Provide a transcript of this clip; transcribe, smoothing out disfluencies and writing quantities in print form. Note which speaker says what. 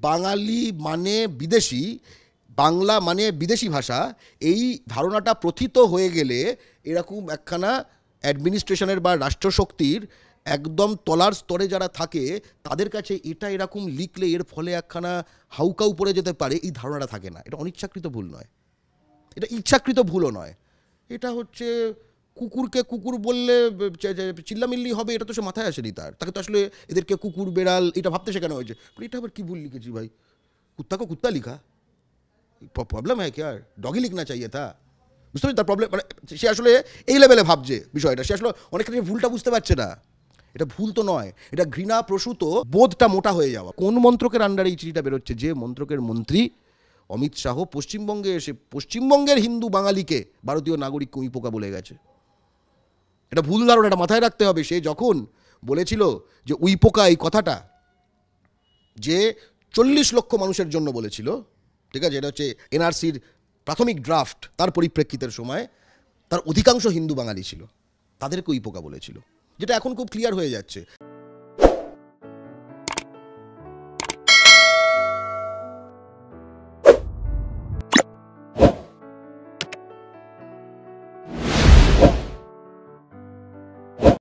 Speaker 1: বাঙালি মানে বিদেশি, বাংলা মানে বিদেশি ভাষা, এই ধারণাটা প্রথিত হয়ে গেলে এরকম একখানা অ্যাডমিনিস্ট্রেশনের বা রাষ্ট্রশক্তির একদম তলার স্তরে যারা থাকে তাদের কাছে এটা এরকম লিখলে এর ফলে একখানা হাউকাউ পড়ে যেতে পারে, এই ধারণাটা থাকে না। এটা অনিচ্ছাকৃত ভুল নয়, এটা ইচ্ছাকৃত ভুলও নয়। এটা হচ্ছে কুকুরকে কুকুর বললে চিল্লামিল্লি হবে, এটা তো সে মাথায় আসেনি তাকে তো আসলে এদেরকে কুকুর বেড়াল এটা ভাবতে শেখানো হয়েছে। এটা আবার কী ভুল লিখেছি ভাই, কুত্তাকে কুত্তা লিখা প্রবলেম হ্যাঁ क्या डॉगी लिखना चाहिए था। বুঝতে পারছি তার প্রবলেম, মানে সে আসলে এই লেভেলে ভাবছে বিষয়টা, সে আসলে অনেক ক্ষেত্রে ভুলটা বুঝতে পারছে না। এটা ভুল তো নয়, এটা ঘৃণা প্রসূত বোধটা মোটা হয়ে যাওয়া। কোন মন্ত্রকের আন্ডারে এই চিঠিটা বেরোচ্ছে? যে মন্ত্রকের মন্ত্রী অমিত শাহ পশ্চিমবঙ্গে এসে পশ্চিমবঙ্গের হিন্দু বাঙালিকে ভারতীয় নাগরিক কুঁইপোকা বলে গেছে। এটা ভুল ধারণা, এটা মাথায় রাখতে হবে। সে যখন বলেছিল যে উইপোকা এই কথাটা, যে 40 লক্ষ মানুষের জন্য বলেছিল, ঠিক আছে, এটা হচ্ছে এনআরসির প্রাথমিক ড্রাফট, তার পরিপ্রেক্ষিতের সময় তার অধিকাংশ হিন্দু বাঙালি ছিল, তাদেরকে উইপোকা বলেছিল, যেটা এখন খুব ক্লিয়ার হয়ে যাচ্ছে।